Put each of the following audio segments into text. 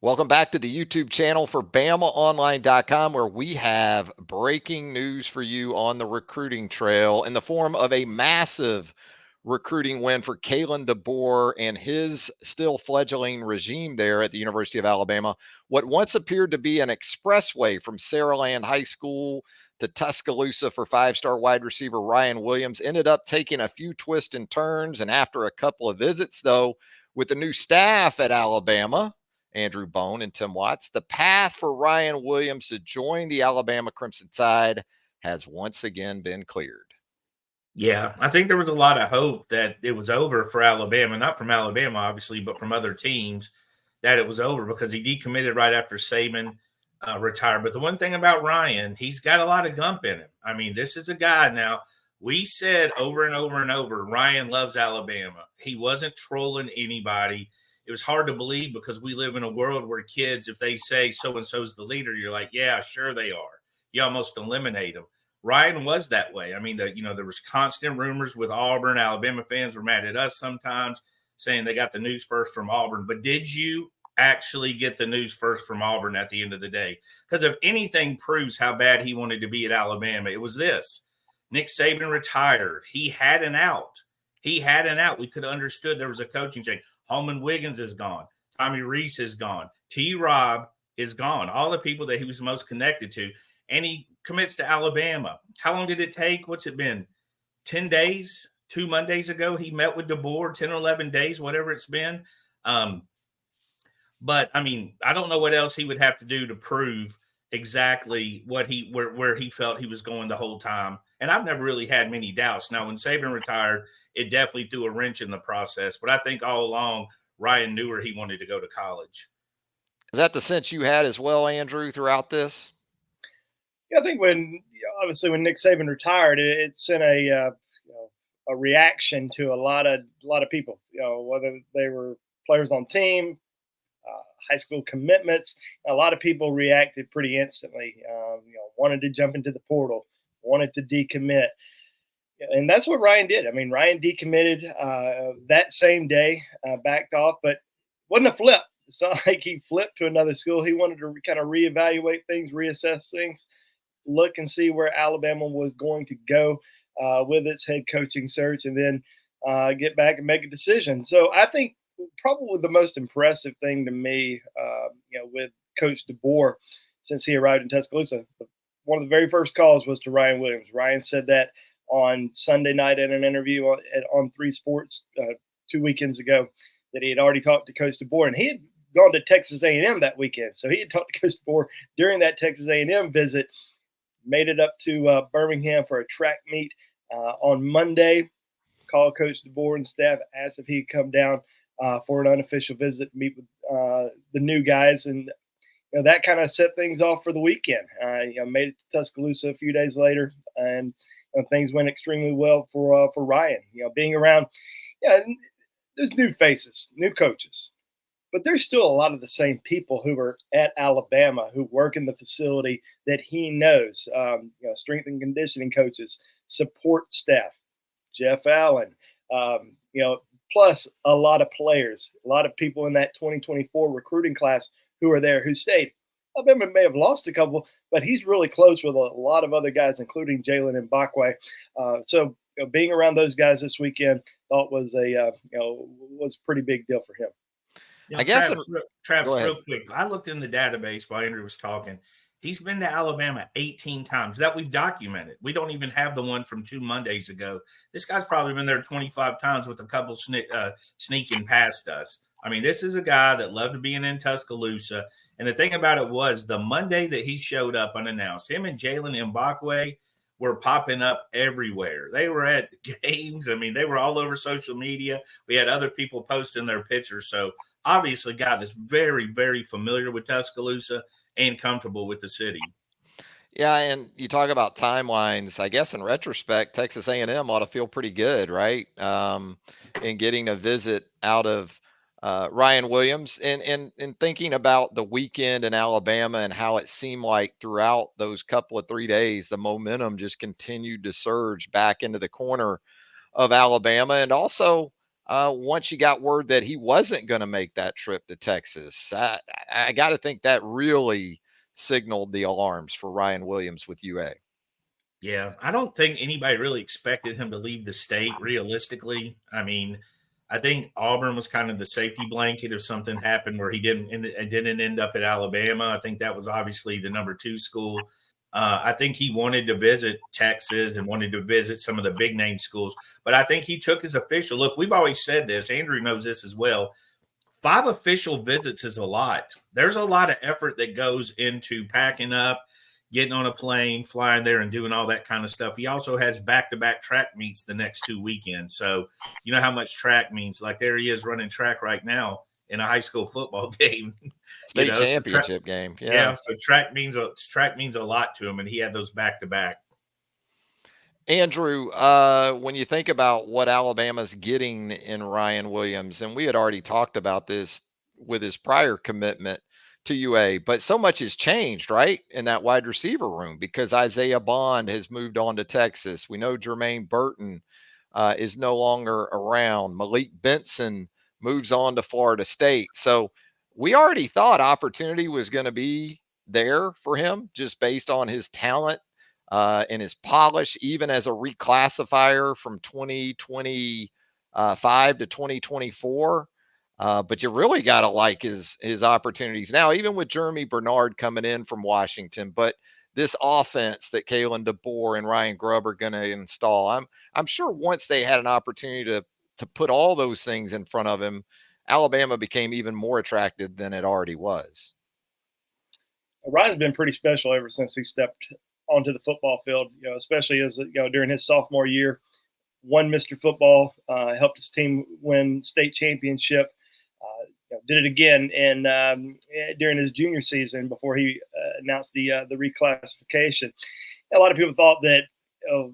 Welcome back to the YouTube channel for BamaOnLine.com, where we have breaking news for you on the recruiting trail in the form of a massive recruiting win for Kalen DeBoer and his still fledgling regime there at the University of Alabama. What once appeared to be an expressway from Saraland High School to Tuscaloosa for five-star wide receiver Ryan Williams ended up taking a few twists and turns. And after a couple of visits, though, with the new staff at Alabama, Andrew Bone and Tim Watts, the path for Ryan Williams to join the Alabama Crimson Tide has once again been cleared. Yeah, I think there was a lot of hope that it was over for Alabama, not from Alabama, obviously, but from other teams that it was over because he decommitted right after Saban retired. But the one thing about Ryan, he's got a lot of gump in him. I mean, this is a guy now. We said over and over and over, Ryan loves Alabama. He wasn't trolling anybody. It was hard to believe because we live in a world where kids, if they say so and so's the leader, you're like, yeah, sure they are. You almost eliminate them. Ryan was that way. I mean, there was constant rumors with Auburn. Alabama fans were mad at us sometimes, saying they got the news first from Auburn. But did you actually get the news first from Auburn at the end of the day? Because if anything proves how bad he wanted to be at Alabama, it was this. Nick Saban retired. He had an out. He had an out. We could have understood there was a coaching change. Holman Wiggins is gone. Tommy Reese is gone. T-Rob is gone. All the people that he was most connected to. And he commits to Alabama. How long did it take? What's it been? 10 days? 2 Mondays ago, he met with DeBoer, 10 or 11 days, whatever it's been. But, I mean, I don't know what else he would have to do to prove exactly what where he felt he was going the whole time. And I've never really had many doubts. Now, when Saban retired, it definitely threw a wrench in the process. But I think all along, Ryan knew where he wanted to go to college. Is that the sense you had as well, Andrew, throughout this? Yeah, I think obviously when Nick Saban retired, it sent a reaction to a lot of people. Whether they were players on team, high school commitments, a lot of people reacted pretty instantly. Wanted to jump into the portal, wanted to decommit, and that's what Ryan did. I mean, Ryan decommitted that same day, backed off, but wasn't a flip. It's not like he flipped to another school. He wanted to kind of reevaluate things, reassess things, look and see where Alabama was going to go with its head coaching search, and then get back and make a decision. So I think probably the most impressive thing to me, with Coach DeBoer since he arrived in Tuscaloosa, one of the very first calls was to Ryan Williams. Ryan said that on Sunday night in an interview on 3 Sports 2 weekends ago, that he had already talked to Coach DeBoer, and he had gone to Texas A&M that weekend. So he had talked to Coach DeBoer during that Texas A&M visit. Made it up to Birmingham for a track meet on Monday. Called Coach DeBoer and staff, asked if he'd come down for an unofficial visit, meet with the new guys, and that kind of set things off for the weekend. Made it to Tuscaloosa a few days later, and things went extremely well for Ryan. Being around, there's new faces, new coaches, but there's still a lot of the same people who are at Alabama who work in the facility that he knows. Strength and conditioning coaches, support staff, Jeff Allen, plus a lot of players, a lot of people in that 2024 recruiting class who are there who stayed. Alabama may have lost a couple, but he's really close with a lot of other guys, including Jalen Mbakwe. So being around those guys this weekend, thought was was a pretty big deal for him. I guess Travis, real quick. I looked in the database while Andrew was talking. He's been to Alabama 18 times that we've documented. We don't even have the one from 2 Mondays ago. This guy's probably been there 25 times with a couple sneaking past us. I mean, this is a guy that loved being in Tuscaloosa. And the thing about it was the Monday that he showed up unannounced, him and Jalen Mbakwe were popping up everywhere. They were at games. I mean, they were all over social media. We had other people posting their pictures. So obviously, a guy that's very, very familiar with Tuscaloosa and comfortable with the city. Yeah, and you talk about timelines. I guess in retrospect, Texas A&M ought to feel pretty good, right? In getting a visit out of Ryan Williams, and thinking about the weekend in Alabama and how it seemed like throughout those couple of 3 days, the momentum just continued to surge back into the corner of Alabama, and also once you got word that he wasn't going to make that trip to Texas. I got to think that really signaled the alarms for Ryan Williams with UA. Yeah, I don't think anybody really expected him to leave the state realistically. I mean, I think Auburn was kind of the safety blanket if something happened where he didn't end up at Alabama. I think that was obviously the number 2 school. I think he wanted to visit Texas and wanted to visit some of the big name schools, but I think he took his official look. We've always said this. Andrew knows this as well. 5 official visits is a lot. There's a lot of effort that goes into packing up, getting on a plane, flying there, and doing all that kind of stuff. He also has back-to-back track meets the next 2 weekends. So you know how much track means. Like there he is running track right now in a high school football game. State championship game. Yeah. So track means a lot to him, and he had those back-to-back. Andrew, when you think about what Alabama's getting in Ryan Williams, and we had already talked about this with his prior commitment to UA, but so much has changed, right, in that wide receiver room because Isaiah Bond has moved on to Texas. We know Jermaine Burton is no longer around. Malik Benson moves on to Florida State. So we already thought opportunity was going to be there for him just based on his talent and his polish, even as a reclassifier from 2025 to 2024. But you really got to like his opportunities now, even with Jeremy Bernard coming in from Washington. But this offense that Kalen DeBoer and Ryan Grubb are going to install, I'm sure once they had an opportunity to put all those things in front of him, Alabama became even more attractive than it already was. Ryan's been pretty special ever since he stepped onto the football field, especially as during his sophomore year, won Mr. Football, helped his team win state championship, did it again during his junior season before he announced the reclassification. A lot of people thought that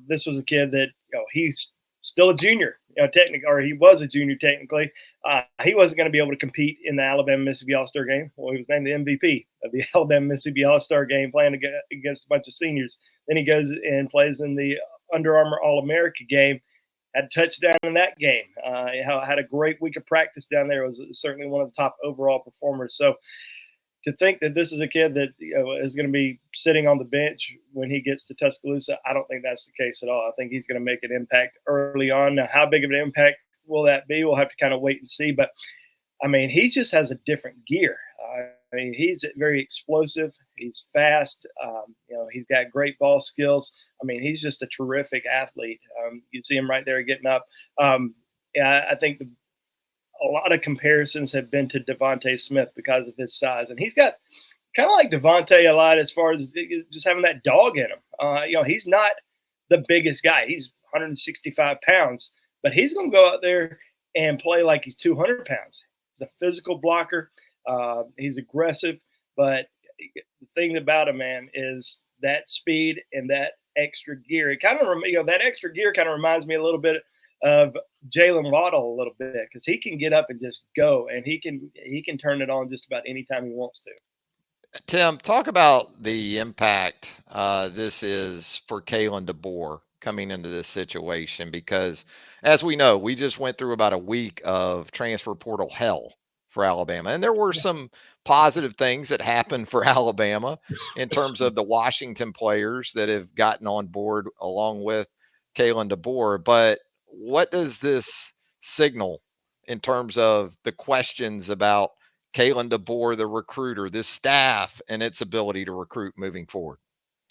this was a kid that he's still a junior, technically, or he was a junior technically. He wasn't going to be able to compete in the Alabama-Mississippi All-Star game. Well, he was named the MVP of the Alabama-Mississippi All-Star game, playing against a bunch of seniors. Then he goes and plays in the Under Armour All-America game. Had a touchdown in that game. Had a great week of practice down there. Was certainly one of the top overall performers. So to think that this is a kid that is going to be sitting on the bench when he gets to Tuscaloosa, I don't think that's the case at all. I think he's going to make an impact early on. Now, how big of an impact will that be? We'll have to kind of wait and see. But, I mean, he just has a different gear. I mean, he's very explosive. He's fast. He's got great ball skills. I mean, he's just a terrific athlete. You see him right there getting up. I think a lot of comparisons have been to Devontae Smith because of his size. And he's got kind of like Devontae a lot as far as just having that dog in him. He's not the biggest guy. He's 165 pounds, but he's going to go out there and play like he's 200 pounds. He's a physical blocker. He's aggressive, but the thing about him, man, is that speed and that extra gear. It kind of, that extra gear kind of reminds me a little bit of Jalen Waddle a little bit because he can get up and just go, and he can turn it on just about any time he wants to. Tim, talk about the impact this is for Kalen DeBoer coming into this situation because, as we know, we just went through about a week of transfer portal hell for Alabama. And there were some positive things that happened for Alabama in terms of the Washington players that have gotten on board along with Kalen DeBoer. But what does this signal in terms of the questions about Kalen DeBoer, the recruiter, this staff, and its ability to recruit moving forward?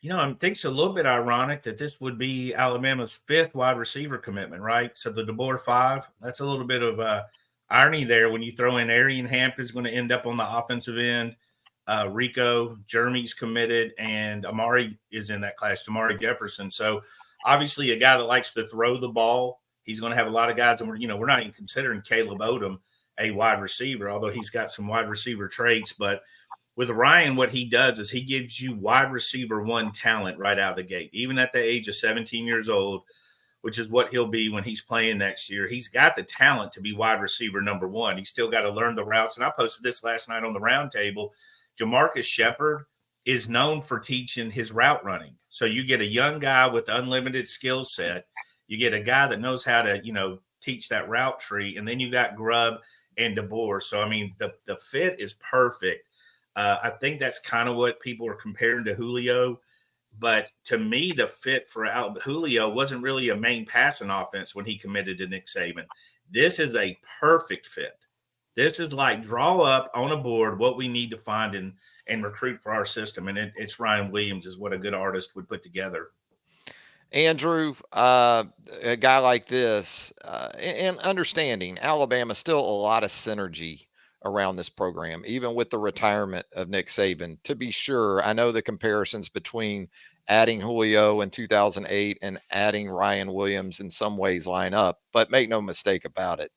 I think it's a little bit ironic that this would be Alabama's 5th wide receiver commitment, right? So the DeBoer 5, that's a little bit of irony there when you throw in Arian Hampton is going to end up on the offensive end. Rico, Jeremy's committed, and Amari is in that class, Amari Jefferson. So obviously a guy that likes to throw the ball. He's going to have a lot of guys, and we're not even considering Caleb Odom a wide receiver, although he's got some wide receiver traits. But with Ryan, what he does is he gives you wide receiver 1 talent right out of the gate, even at the age of 17 years old, which is what he'll be when he's playing next year. He's got the talent to be wide receiver number 1. He's still got to learn the routes. And I posted this last night on the roundtable. Jamarcus Shepard is known for teaching his route running. So you get a young guy with unlimited skill set. You get a guy that knows how to, teach that route tree. And then you got Grubb and DeBoer. So, I mean, the fit is perfect. I think that's kind of what people are comparing to Julio. But to me, the fit for Julio wasn't really a main passing offense when he committed to Nick Saban. This is a perfect fit. This is like draw up on a board what we need to find and recruit for our system. And it's Ryan Williams is what a good artist would put together. Andrew, a guy like this, and understanding Alabama, still a lot of synergy around this program, even with the retirement of Nick Saban. To be sure, I know the comparisons between adding Julio in 2008 and adding Ryan Williams in some ways line up, but make no mistake about it.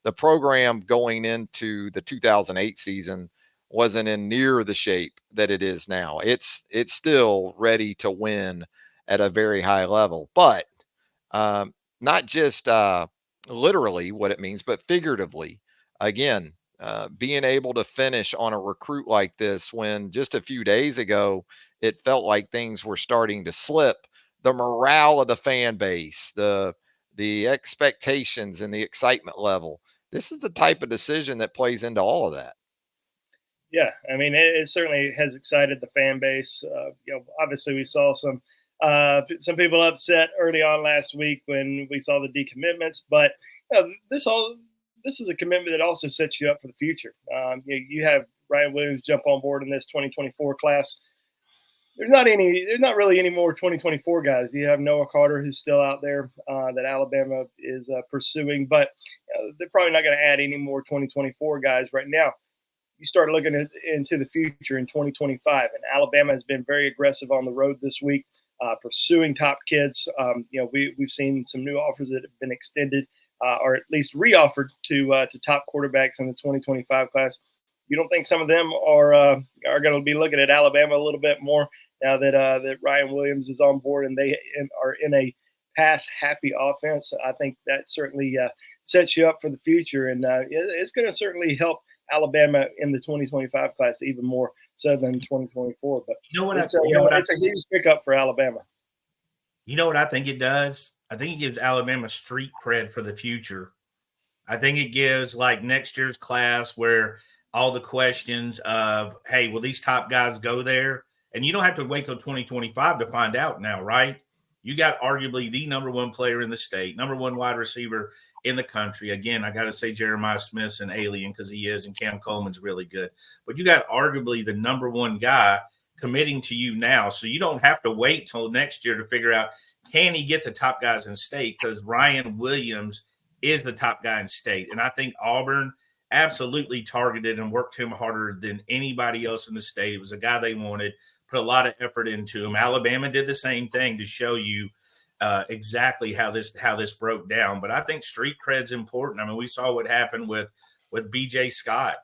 The program going into the 2008 season wasn't in near the shape that it is now. It's still ready to win at a very high level, but not just literally what it means, but figuratively. Again, being able to finish on a recruit like this when just a few days ago it felt like things were starting to slip. The morale of the fan base, the expectations and the excitement level. This is the type of decision that plays into all of that. Yeah, I mean, it certainly has excited the fan base. Obviously, we saw some people upset early on last week when we saw the decommitments, but this is a commitment that also sets you up for the future. You have Ryan Williams jump on board in this 2024 class. There's not really any more 2024 guys. You have Noah Carter, who's still out there that Alabama is pursuing, but they're probably not going to add any more 2024 guys right now. You start looking into the future in 2025, and Alabama has been very aggressive on the road this week, pursuing top kids. We've seen some new offers that have been extended or at least re-offered to top quarterbacks in the 2025 class. You don't think some of them are going to be looking at Alabama a little bit more now that Ryan Williams is on board and they are in a pass-happy offense? I think that certainly sets you up for the future, and it's going to certainly help Alabama in the 2025 class even more so than 2024. But it's a huge pickup for Alabama. You know what I think it does? I think it gives Alabama street cred for the future. I think it gives like next year's class where all the questions of, hey, will these top guys go there? And you don't have to wait till 2025 to find out now, right? You got arguably the number one player in the state, number one wide receiver in the country. Again, I got to say Jeremiah Smith's an alien because he is, and Cam Coleman's really good. But you got arguably the number one guy committing to you now. So you don't have to wait till next year to figure out, can he get the top guys in state? Because Ryan Williams is the top guy in state. And I think Auburn absolutely targeted and worked him harder than anybody else in the state. It was a guy they wanted, put a lot of effort into him. Alabama did the same thing to show you exactly how this broke down. But I think street cred's important. I mean, we saw what happened with BJ Scott.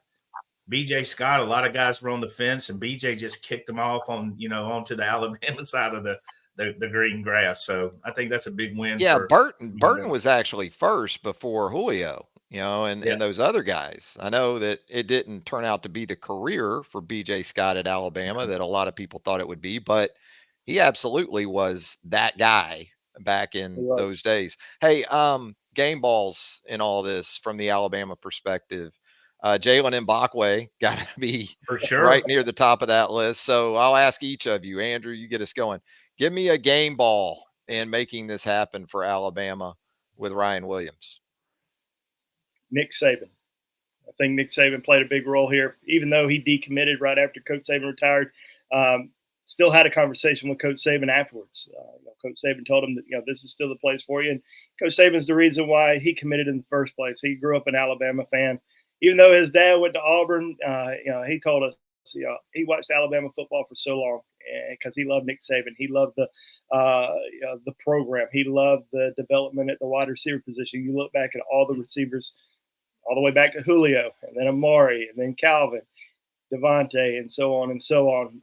BJ Scott, a lot of guys were on the fence, and BJ just kicked them off onto the Alabama side of the green grass. So I think that's a big win. Yeah, Burton was actually first before Julio, and those other guys. I know that it didn't turn out to be the career for BJ Scott at Alabama that a lot of people thought it would be, but he absolutely was that guy back in those days. Hey, game balls in all this from the Alabama perspective. Jalen Mbakwe got to be for sure right near the top of that list. So I'll ask each of you. Andrew, you get us going. Give me a game ball in making this happen for Alabama with Ryan Williams. Nick Saban. I think Nick Saban played a big role here, even though he decommitted right after Coach Saban retired. Still had a conversation with Coach Saban afterwards. Coach Saban told him that this is still the place for you, and Coach Saban's the reason why he committed in the first place. He grew up an Alabama fan, even though his dad went to Auburn. He told us he watched Alabama football for so long because he loved Nick Saban. He loved the program. He loved the development at the wide receiver position. You look back at all the receivers, all the way back to Julio, and then Amari, and then Calvin, Devontae, and so on and so on.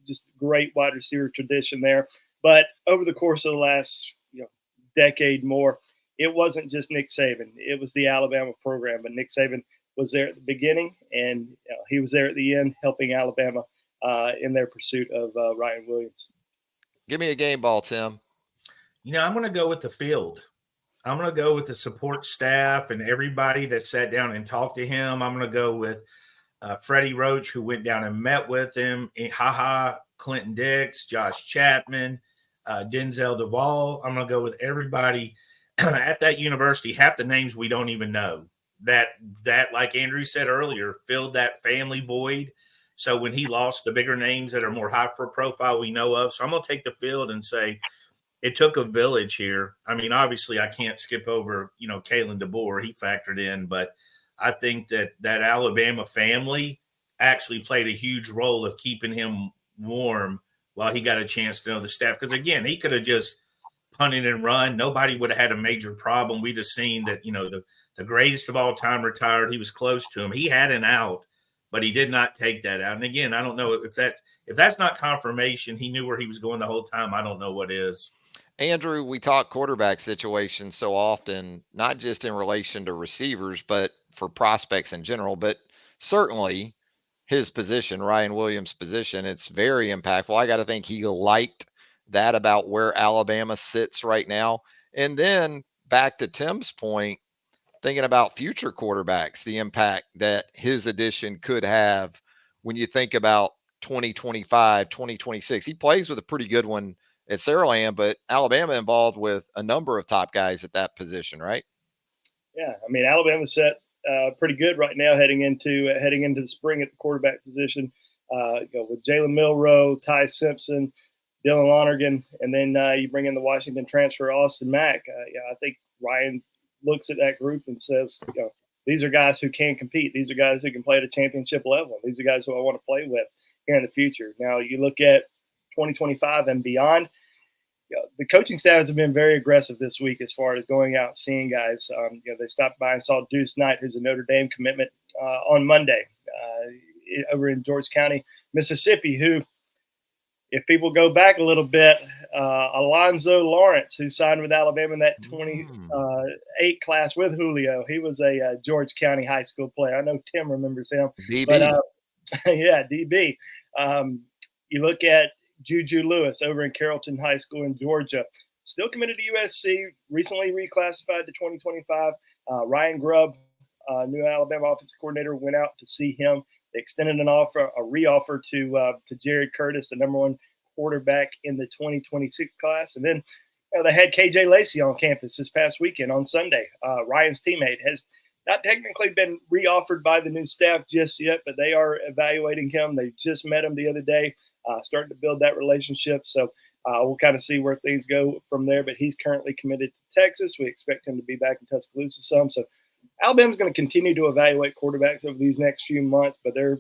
Just great wide receiver tradition there. But over the course of the last decade more, it wasn't just Nick Saban. It was the Alabama program. But Nick Saban was there at the beginning, and he was there at the end, helping Alabama in their pursuit of Ryan Williams. Give me a game ball, Tim. I'm going to go with the field. I'm going to go with the support staff and everybody that sat down and talked to him. I'm going to go with Freddie Roach, who went down and met with him. Clinton Dix, Josh Chapman, Denzel Duvall. I'm going to go with everybody at that university. Half the names we don't even know. That, like Andrew said earlier, filled that family void. So when he lost the bigger names that are more high for profile we know of, so I'm going to take the field and say it took a village here. I mean, obviously, I can't skip over, Kalen DeBoer. He factored in, but I think that Alabama family actually played a huge role of keeping him warm while he got a chance to know the staff. Because again, he could have just punted and run. Nobody would have had a major problem. We'd have seen that, the greatest of all time retired. He was close to him. He had an out, but he did not take that out. And again, I don't know if that's not confirmation. He knew where he was going the whole time. I don't know what is. Andrew, we talk quarterback situations so often, not just in relation to receivers, but for prospects in general, but certainly his position, Ryan Williams' position, it's very impactful. I got to think he liked that about where Alabama sits right now. And then back to Tim's point, thinking about future quarterbacks, the impact that his addition could have when you think about 2025, 2026. He plays with a pretty good one at Saraland, but Alabama involved with a number of top guys at that position, right? Yeah, I mean Alabama's set pretty good right now heading into the spring at the quarterback position. With Jalen Milroe, Ty Simpson, Dylan Lonergan, and then you bring in the Washington transfer Austin Mack. I think Ryan looks at that group and says, these are guys who can compete. These are guys who can play at a championship level. These are guys who I want to play with here in the future. Now you look at 2025 and beyond. The coaching staffs have been very aggressive this week as far as going out and seeing guys. They stopped by and saw Deuce Knight, who's a Notre Dame commitment, on Monday over in George County, Mississippi, who, if people go back a little bit, Alonzo Lawrence, who signed with Alabama in that 28 class with Julio, he was a George County high school player. I know Tim remembers him. DB. But, yeah, DB. You look at Juju Lewis over in Carrollton High School in Georgia, still committed to USC, recently reclassified to 2025. Ryan Grubb, new Alabama offensive coordinator, went out to see him. They extended a re-offer to Jared Curtis, the number one quarterback in the 2026 class. And then they had KJ Lacey on campus this past weekend on Sunday. Ryan's teammate has not technically been re-offered by the new staff just yet, but they are evaluating him. They just met him the other day. Starting to build that relationship. So we'll kind of see where things go from there. But he's currently committed to Texas. We expect him to be back in Tuscaloosa some. So Alabama's going to continue to evaluate quarterbacks over these next few months. But they're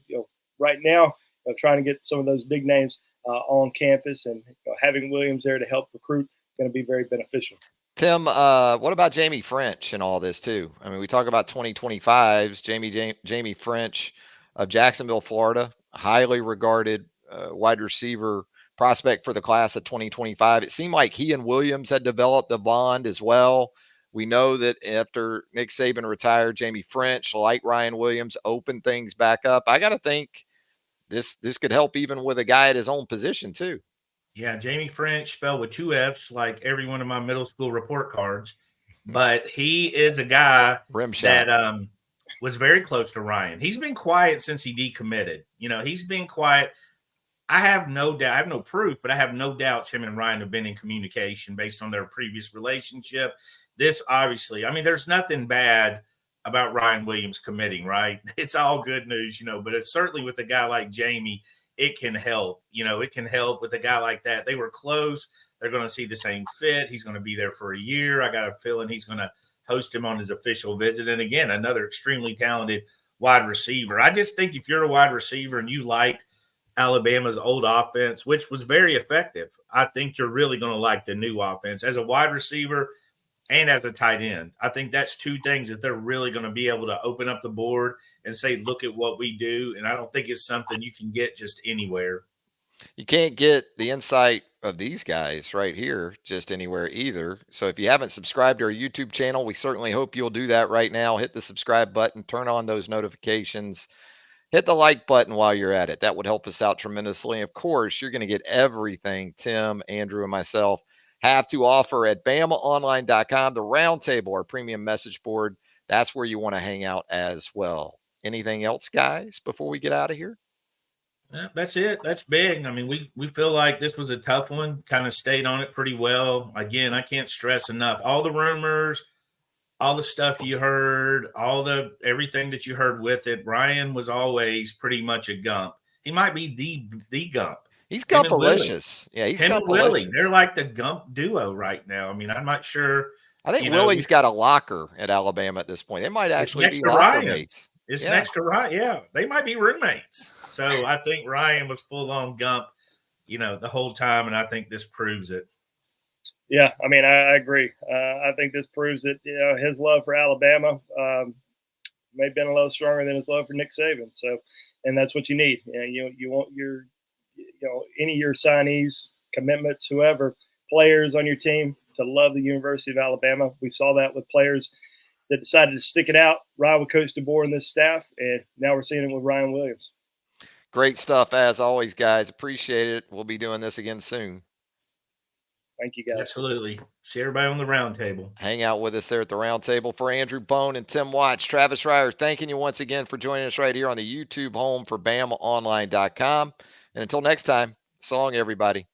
right now trying to get some of those big names on campus, and having Williams there to help recruit is going to be very beneficial. Tim, what about Jamie French and all this too? I mean, we talk about 2025s. Jamie French of Jacksonville, Florida, highly regarded wide receiver prospect for the class of 2025. It seemed like he and Williams had developed a bond as well. We know that after Nick Saban retired, Jamie French, like Ryan Williams, opened things back up. I got to think this could help even with a guy at his own position too. Yeah, Jamie French, spelled with two F's, like every one of my middle school report cards. But he is a guy that was very close to Ryan. He's been quiet since he decommitted. He's been quiet. I have no doubt. I have no proof, but I have no doubts him and Ryan have been in communication based on their previous relationship. This obviously, I mean, there's nothing bad about Ryan Williams committing, right? It's all good news, but it's certainly with a guy like Jamie, it can help. It can help with a guy like that. They were close. They're going to see the same fit. He's going to be there for a year. I got a feeling he's going to host him on his official visit. And again, another extremely talented wide receiver. I just think if you're a wide receiver and you like Alabama's old offense, which was very effective, I think you're really going to like the new offense as a wide receiver and as a tight end. I think that's two things that they're really going to be able to open up the board and say, look at what we do. And I don't think it's something you can get just anywhere. You can't get the insight of these guys right here just anywhere either. So if you haven't subscribed to our YouTube channel, we certainly hope you'll do that right now. Hit the subscribe button, turn on those notifications, hit the like button while you're at it. That would help us out tremendously. Of course, you're going to get everything Tim, Andrew, and myself have to offer at BamaOnLine.com. The Roundtable, our premium message board, that's where you want to hang out as well. Anything else, guys, before we get out of here? Yeah, that's it. That's big. I mean, we feel like this was a tough one, kind of stayed on it pretty well. Again, I can't stress enough. All the rumors, all the stuff you heard, everything that you heard with it, Ryan was always pretty much a Gump. He might be the Gump. He's Him and Willie. Gumpalicious. Yeah, he's Him and Willie. Gumpalicious. They're like the Gump duo right now. I mean, I'm not sure. I think Willie's got a locker at Alabama at this point. They might actually be locker mates. It's next to Ryan. Yeah, they might be roommates. So I think Ryan was full on Gump, the whole time, and I think this proves it. Yeah, I mean, I agree. I think this proves it. His love for Alabama may have been a little stronger than his love for Nick Saban. So, and that's what you need. You want your, any of your signees, commitments, whoever, players on your team to love the University of Alabama. We saw that with players that decided to stick it out. Ryan with Coach DeBoer and this staff, and now we're seeing it with Ryan Williams. Great stuff as always, guys. Appreciate it. We'll be doing this again soon. Thank you, guys. Absolutely. See everybody on the round table. Hang out with us there at the round table. For Andrew Bone and Tim Watts, Travis Reier, thanking you once again for joining us right here on the YouTube home for BamaOnline.com. And until next time, so long, everybody.